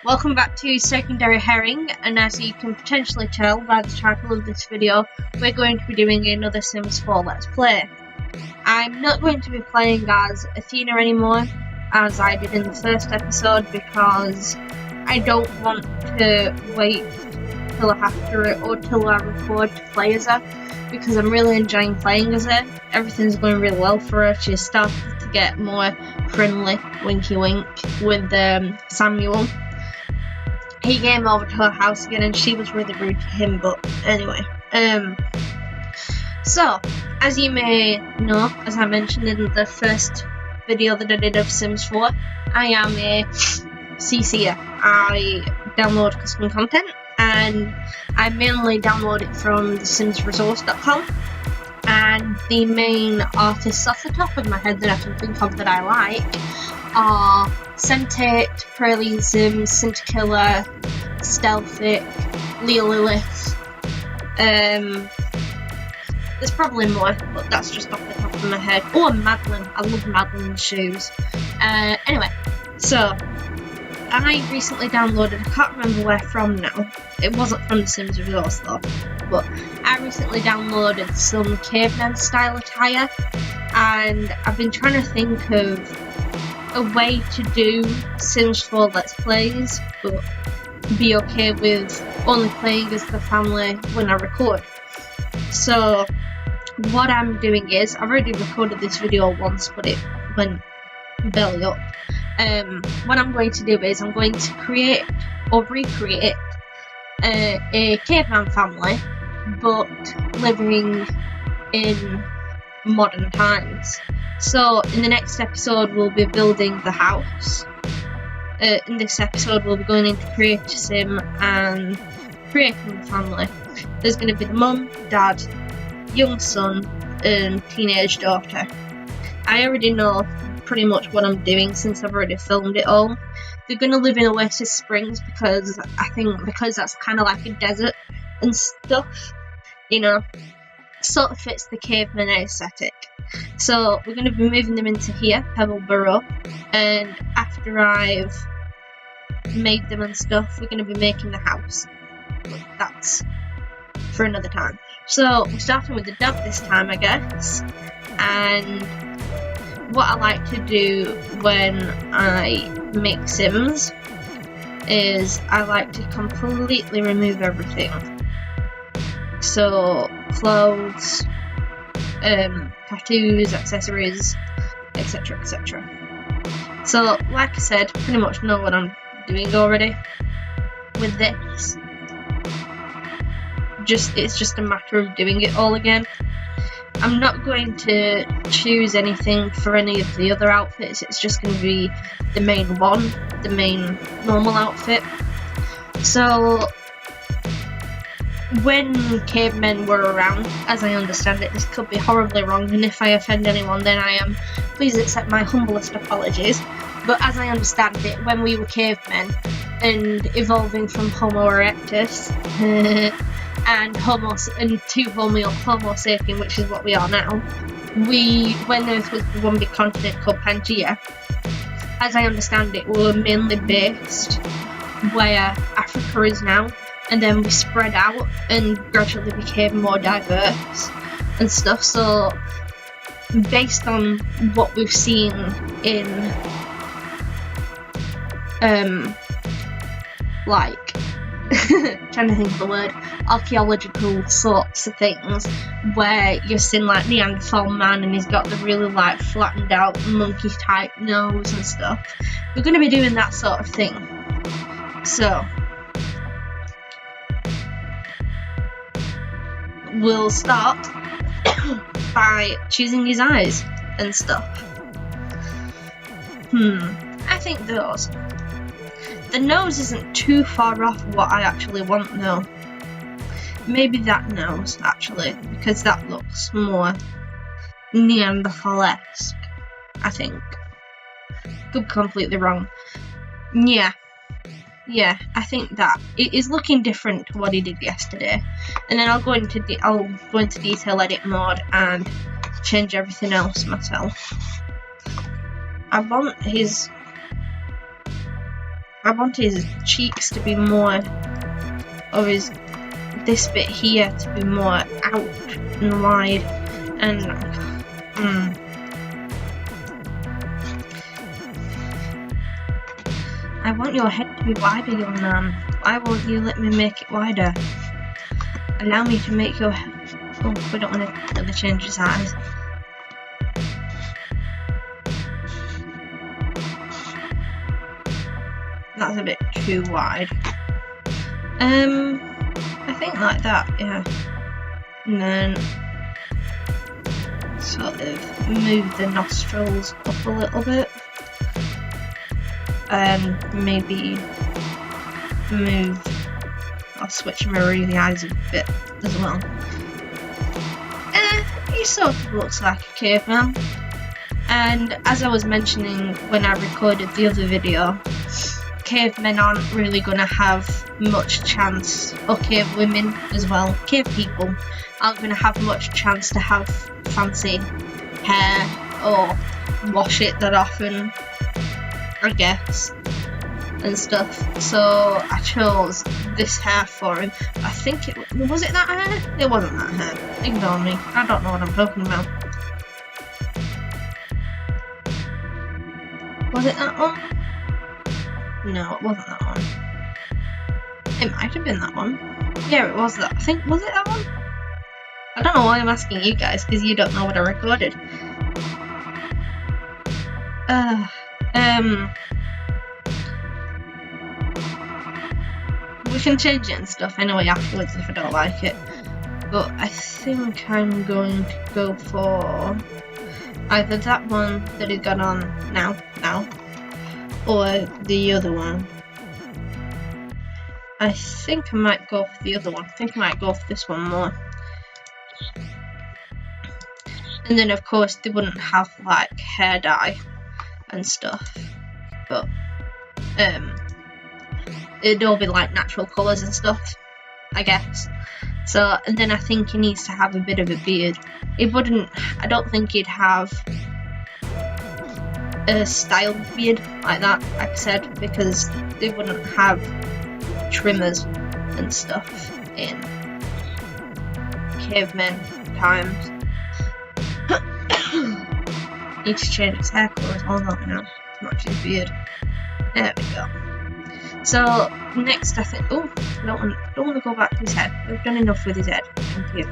Welcome back to Secondary Herring, and as you can potentially tell by the title of this video, we're going to be doing another Sims 4 Let's Play. I'm not going to be playing as Athena anymore, as I did in the first episode, because I don't want to wait till I have to, or till I record to play as her, because I'm really enjoying playing as her. Everything's going really well for her. She's started to get more friendly, winky wink, with Samuel. He came over to her house again and she was really rude to him, but anyway. So, as you may know, as I mentioned in the first video that I did of Sims 4, I am a CCer. I download custom content, and I mainly download it from thesinsresource.com, and the main artists off the top of my head that I can think of that I like are Centate, Praline Sims, Cintakiller, Stealthic, Leah Lilith. There's probably more, but that's just off the top of my head. Oh, and Madeline. I love Madeline's shoes. Anyway, so I recently downloaded, I can't remember where from now. It wasn't from the Sims Resource though, but I recently downloaded some Cavemen style attire, and I've been trying to think of a way to do Sims 4 Let's Plays, but be okay with only playing as the family when I record. So what I'm doing is, I've already recorded this video once, but it went belly up. What I'm going to do is, I'm going to create or recreate a caveman family, but living in modern times. So in the next episode we'll be building the house. In this episode we'll be going into Create a Sim and creating the family. There's going to be the mum, dad, young son and teenage daughter. I already know pretty much what I'm doing since I've already filmed it all. They're going to live in Oasis Springs because that's kind of like a desert and stuff, you know, sort of fits the caveman aesthetic. So we're going to be moving them into here, Pebbleborough, and after I've made them and stuff, we're going to be making the house. But that's for another time. So we're starting with the dad this time, I guess, and what I like to do when I make Sims is I like to completely remove everything. So clothes, tattoos, accessories, etc, etc. So like I said, pretty much know what I'm doing already with this. It's just a matter of doing it all again. I'm not going to choose anything for any of the other outfits, it's just going to be the main one, the main normal outfit. So when cavemen were around, as I understand it, this could be horribly wrong, and if I offend anyone then please accept my humblest apologies, but as I understand it, when we were cavemen and evolving from Homo erectus and to Homo sapien, which is what we are now, when Earth was one big continent called Pangea, as I understand it, we were mainly based where Africa is now, and then we spread out and gradually became more diverse and stuff. So based on what we've seen in trying to think of the word, archaeological sorts of things, where you're seeing like Neanderthal man and he's got the really like flattened out monkey type nose and stuff. We're going to be doing that sort of thing. So we'll start by choosing his eyes and stuff. I think those. The nose isn't too far off what I actually want though. Maybe that nose, actually, because that looks more Neanderthal-esque, I think. Could be completely wrong. Yeah, I think that. It is looking different to what he did yesterday. And then I'll go into detail edit mode and change everything else myself. I want his I want his cheeks to be more, or this bit here to be more out and wide, and I want your head to be wider, young man. Why won't you let me make it wider? Allow me to make your head. Oh, we don't want to really change his eyes. That's a bit too wide. I think like that, yeah. And then sort of move the nostrils up a little bit. And maybe I'll switch and mirror the eyes a bit as well. He sort of looks like a caveman. And as I was mentioning when I recorded the other video, cavemen aren't really going to have much chance, or cave women as well, cave people aren't going to have much chance to have fancy hair or wash it that often, I guess, and stuff. So I chose this hair for him. I think it was it that hair? It wasn't that hair. Ignore me. I don't know what I'm talking about. Was it that one? No, it wasn't that one. It might have been that one. Yeah, it was that. I think, was it that one? I don't know why I'm asking you guys, because you don't know what I recorded. We can change it and stuff anyway afterwards if I don't like it. But I think I'm going to go for either that one that he's got on now, or the other one. I think I might go for the other one. I think I might go for this one more. And then of course they wouldn't have like hair dye and stuff, but it'd all be like natural colours and stuff, I guess. So, and then I think he needs to have a bit of a beard. He wouldn't, I don't think he'd have a styled beard like that, like I said, because they wouldn't have trimmers and stuff in cavemen times. Need to change his hair colour as well, not now, to match his beard. There we go. So next I think, oh, I don't want to go back to his head. We've done enough with his head, thank you.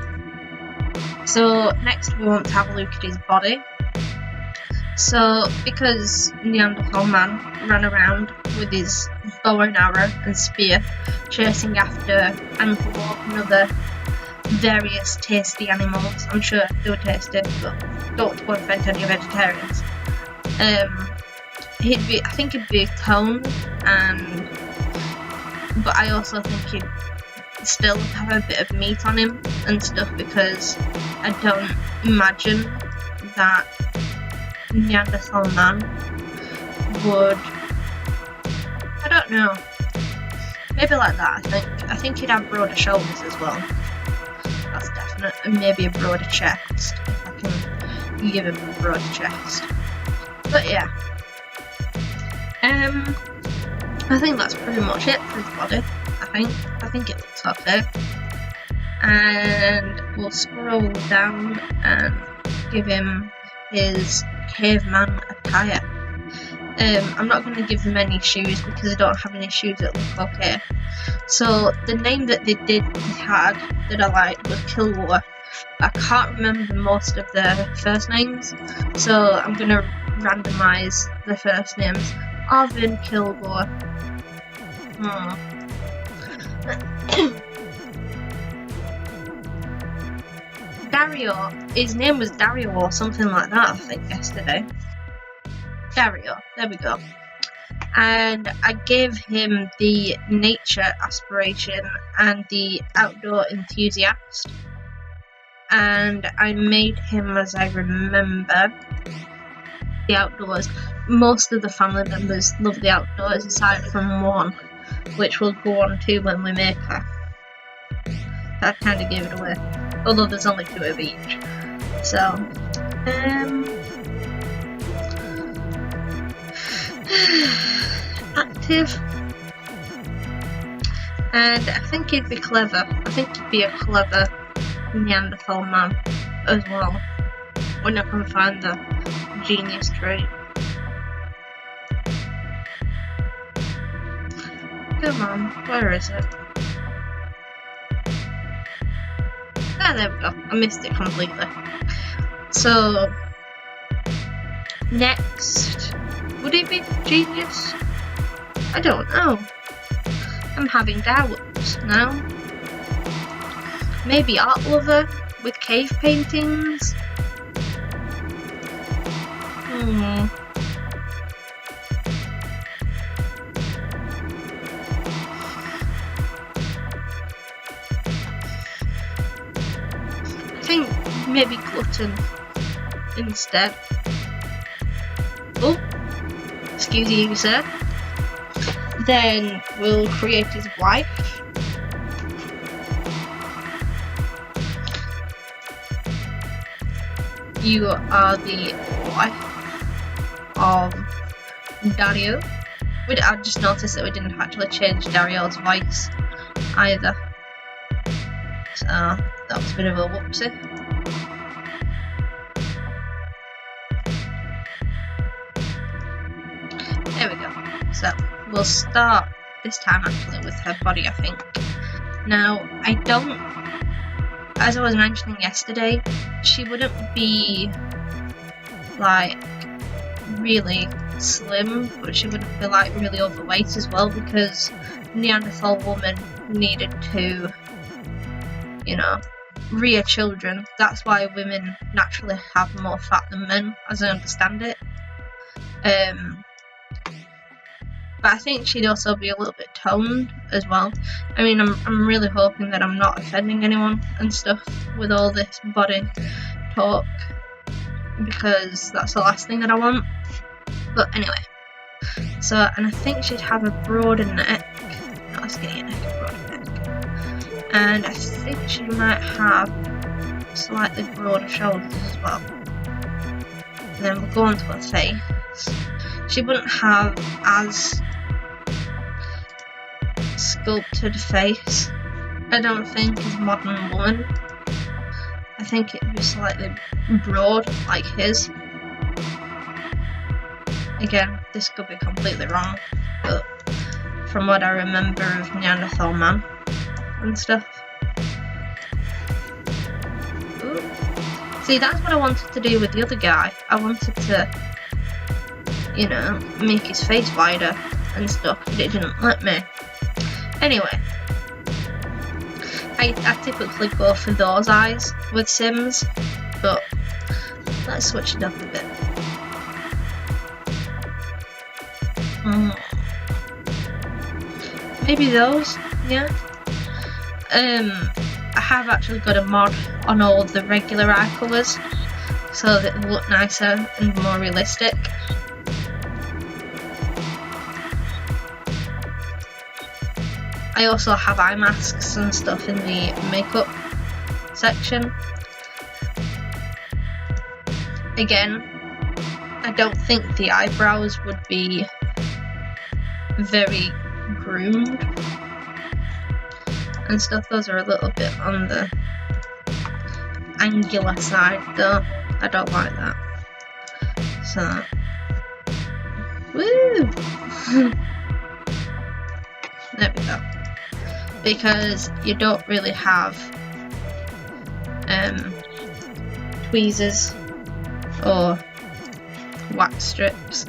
So next we want to have a look at his body. So because Neanderthal man ran around with his bow and arrow and spear, chasing after antelope and other various tasty animals, I'm sure they were tasty, but don't offend any vegetarians. I think he'd be toned, but I also think he'd still have a bit of meat on him and stuff, because I don't imagine that Neanderthal man would, I don't know, maybe like that. I think he'd have broader shoulders as well, that's definite, and maybe a broader chest, if I can give him a broader chest. But yeah, I think that's pretty much it for his body. I think it looks okay. And we'll scroll down and give him his caveman attire. I'm not going to give him any shoes because I don't have any shoes that look okay. So the name that they had that I liked was Kilgore. I can't remember most of their first names, so I'm going to randomise the first names. Arvin Kilgore. Dario, his name was Dario or something like that, I think, yesterday. Dario, there we go. And I gave him the nature aspiration and the outdoor enthusiast. And I made him, as I remember, the outdoors. Most of the family members love the outdoors aside from one, which we'll go on to when we make her. That kind of gave it away, although there's only 2 of each. So active, And I think he'd be clever. I think he'd be a clever Neanderthal man as well, when I can find the genius trait. Come on, where is it? Ah, there we go. I missed it completely. So, next, would it be genius? I don't know. I'm having doubts now. Maybe art lover with cave paintings? I think maybe glutton instead. Oh, excuse you, sir. Then we'll create his wife. You are the wife of Dario. I just noticed that we didn't actually change Dario's voice either. So that was a bit of a whoopsie. There we go. So we'll start this time actually with her body, I think. Now, I don't, as I was mentioning yesterday, she wouldn't be like really slim, but she wouldn't be like really overweight as well, because Neanderthal woman needed to, you know, rear children. That's why women naturally have more fat than men, as I understand it. But I think she'd also be a little bit toned as well. I mean, I'm really hoping that I'm not offending anyone and stuff with all this body talk, because that's the last thing that I want. But anyway, so, and I think she'd have a broader neck, not a skinny neck, a broader neck. And I think she might have slightly broader shoulders as well. And then we'll go on to her face. She wouldn't have as sculpted face, I don't think, as modern woman. I think it'd be slightly broad like his. Again, this could be completely wrong, but from what I remember of Neanderthal man and stuff. Ooh. See, that's what I wanted to do with the other guy. I wanted to, you know, make his face wider and stuff, but it didn't let me. Anyway, I typically go for those eyes with Sims, but let's switch it up a bit. Maybe those, yeah. I have actually got a mod on all the regular eye colours, so that they look nicer and more realistic. I also have eye masks and stuff in the makeup section. Again, I don't think the eyebrows would be very groomed and stuff. Those are a little bit on the angular side though. I don't like that. So, woo! There we go. Because you don't really have tweezers or wax strips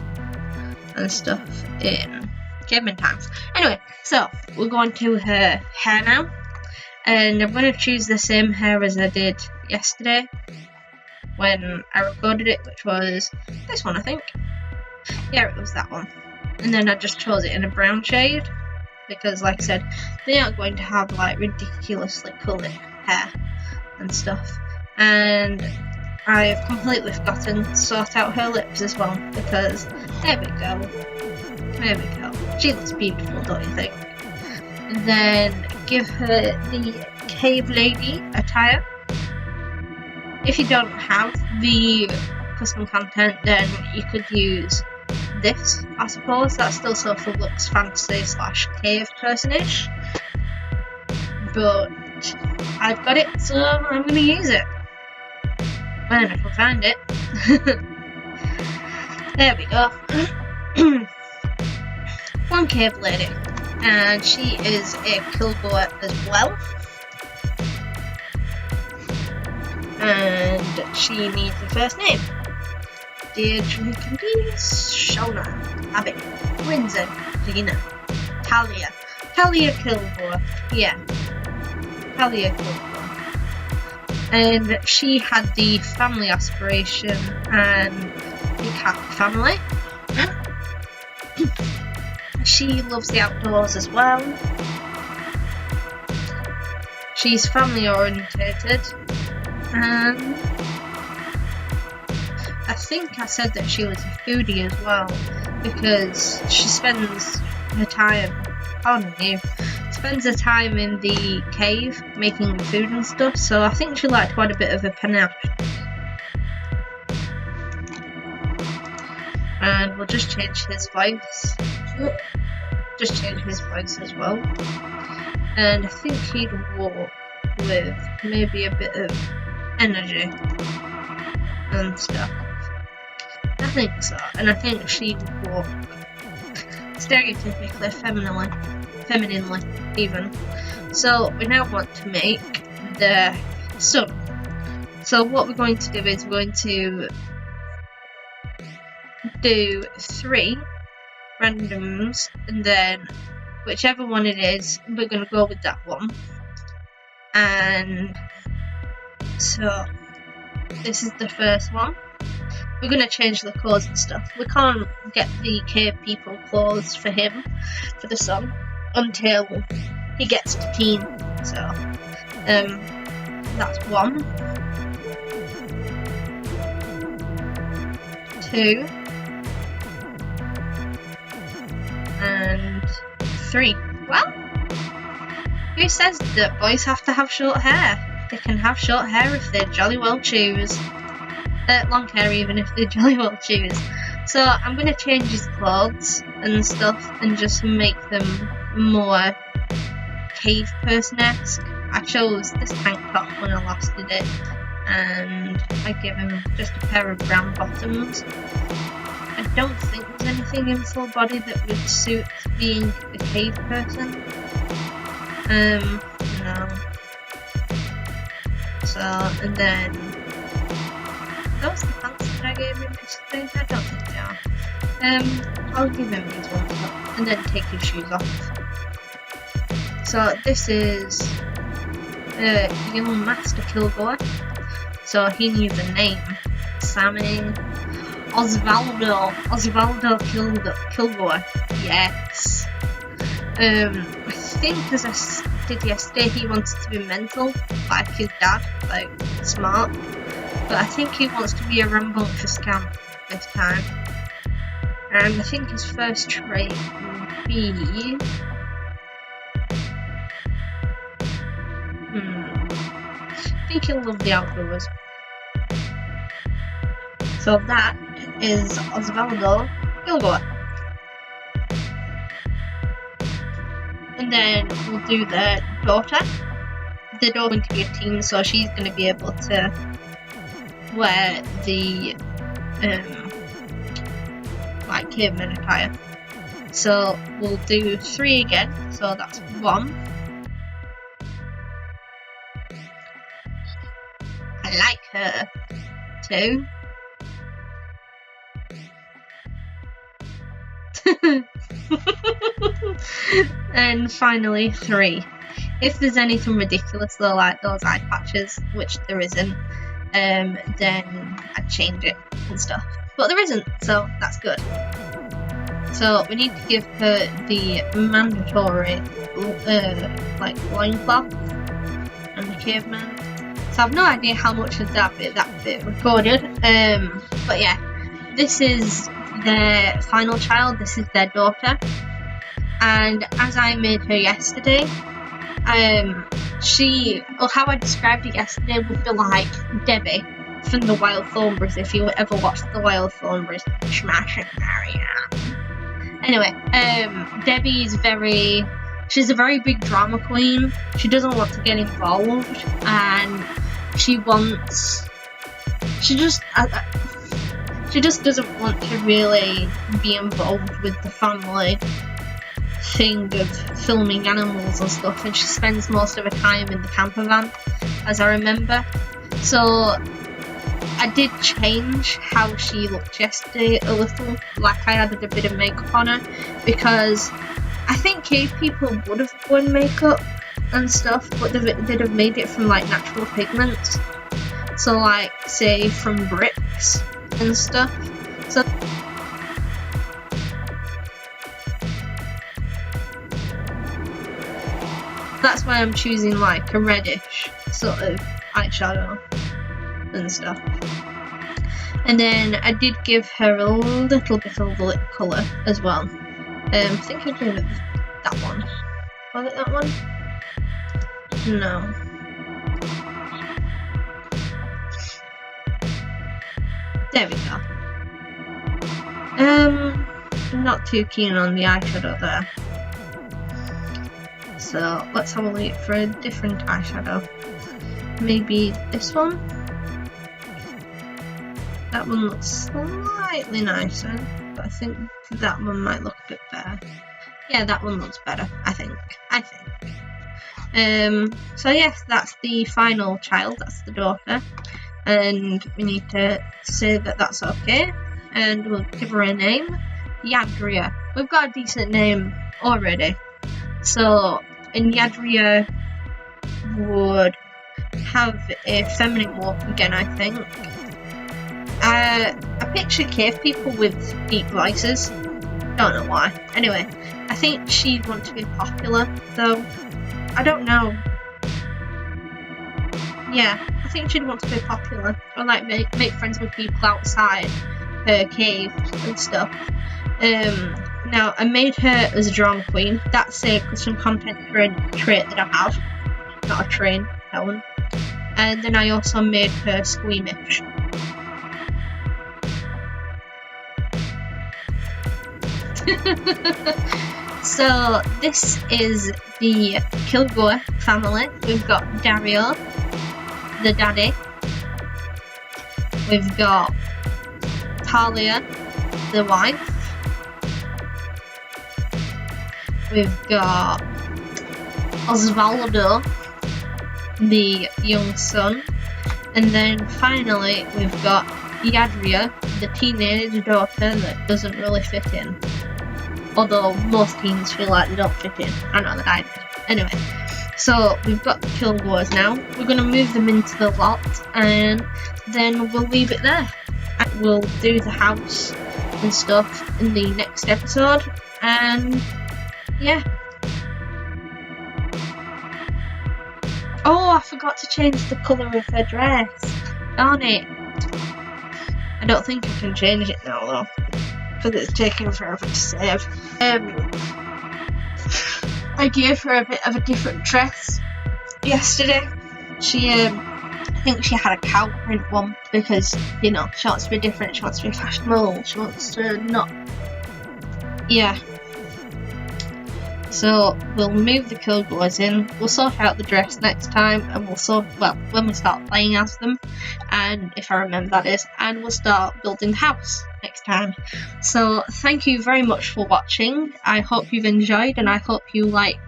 and stuff in caveman times. Anyway, so we're going to her hair now, and I'm going to choose the same hair as I did yesterday when I recorded it, which was this one, I think. Yeah, it was that one. And then I just chose it in a brown shade, because like I said, they aren't going to have like ridiculously coloured hair and stuff. And I've completely forgotten to sort out her lips as well, because there we go. There we go. She looks beautiful, don't you think? And then give her the cave lady attire. If you don't have the custom content, then you could use this, I suppose. That still sort of looks fantasy / cave person-ish. but I've got it, so I'm going to use it when I can find it. There we go. One cave lady, and she is a Kilgore as well, and she needs a first name. Deirdre, Candice, Shona, Abby, Windsor, Dina, Talia Kilgore, yeah, Talia Kilgore, and she had the family aspiration and the cat family. She loves the outdoors as well. She's family orientated, and I think I said that she was a foodie as well, because she spends her time, spends her time in the cave making food and stuff, so I think she liked quite a bit of a panache. And we'll just change his voice. Just change his voice as well. And I think he'd walk with maybe a bit of energy and stuff. I think so. And I think she'd walk stereotypically femininely even. So we now want to make the sun. So what we're going to do is we're going to do 3 randoms, and then whichever one it is, we're going to go with that one. And so this is the first one. We're going to change the clothes and stuff. We can't get the cave people clothes for him, for the son, until he gets to teen. So that's 1, 2, and 3. Well, who says that boys have to have short hair? They can have short hair if they jolly well choose. Long hair even if they jolly well choose. So I'm going to change his clothes and stuff and just make them more cave person-esque. I chose this tank top when I last did it, and I gave him just a pair of brown bottoms. I don't think there's anything in full body that would suit being a cave person. No. So, and then those the pants that I gave him yesterday? I don't think they are. I'll give him these ones up and then take his shoes off. So this is young Master Kilgore. So he needs a name. Sammy. Osvaldo Kilgore. Yes. I think as I did yesterday, he wants to be mental, like his dad, like smart. But I think he wants to be a rambunctious scamp this time. And I think his first trait would be... I think he'll love the outdoors. So that is Osvaldo Kilgore. And then we'll do the daughter. The daughter's going to be a teen, so she's going to be able to wear the like caveman attire. So we'll do 3 again. So that's 1. I like her. 2. And finally 3. If there's anything ridiculous though, like those eye patches, which there isn't, then I'd change it and stuff. But there isn't, so that's good. So we need to give her the mandatory like loincloth and the caveman. So I've no idea how much of that bit recorded. But yeah, this is their final child. This is their daughter. And as I made her yesterday, how I described it yesterday would be like Debbie from the Wild Thornberrys, if you ever watched the Wild Thornberrys. Smash and Maria. Anyway, Debbie's very she's a very big drama queen. She doesn't want to get involved, and she just doesn't want to really be involved with the family thing of filming animals and stuff, and she spends most of her time in the camper van, as I remember. So I did change how she looked yesterday a little, like I added a bit of makeup on her, because I think cave people would have worn makeup and stuff, but they'd have made it from like natural pigments, so like say from bricks and stuff. So that's why I'm choosing like a reddish sort of eyeshadow and stuff. And then I did give her a little bit of lip colour as well. I think I gave it that one. Was it that one? No. There we go. I'm not too keen on the eyeshadow there. So let's have a look for a different eyeshadow. Maybe this one? That one looks slightly nicer, but I think that one might look a bit better. Yeah, that one looks better, I think. So yes, that's the final child, that's the daughter. And we need to say that that's okay. And we'll give her a name. Yadria. We've got a decent name already. So, and Yadria would have a feminine walk again, I think. I picture cave people with deep voices. Don't know why. Anyway, I think she'd want to be popular, though. I don't know. Yeah, I think she'd want to be popular. Or like make friends with people outside her cave and stuff. Now, I made her as a drama queen. That's a custom content trait that I have. Not a train, that one. And then I also made her squeamish. So this is the Kilgore family. We've got Dario, the daddy. We've got Talia, the wife. We've got Osvaldo, the young son. And then finally we've got Yadria, the teenage daughter that doesn't really fit in. Although most teens feel like they don't fit in. I know that I did. Anyway, so we've got the Kilgores now. We're going to move them into the lot and then we'll leave it there. And we'll do the house and stuff in the next episode. And yeah. Oh, I forgot to change the colour of her dress. Darn it. I don't think I can change it now though, because it's taking forever to save. I gave her a bit of a different dress yesterday. She, I think she had a cow print one because, you know, she wants to be different, she wants to be fashionable, she wants to not... Yeah. So we'll move the Kilgores in, we'll sort out the dress next time, and we'll when we start playing as them, and if I remember that is, and we'll start building the house next time. So thank you very much for watching. I hope you've enjoyed, and I hope you like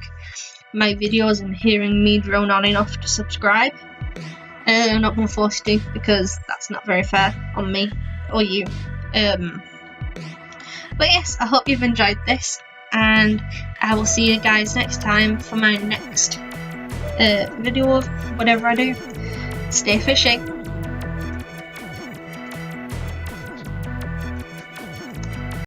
my videos and hearing me drone on enough to subscribe. I'm not going to force you to, because that's not very fair on me or you. But yes, I hope you've enjoyed this, and I will see you guys next time for my next video of whatever I do. Stay fishing.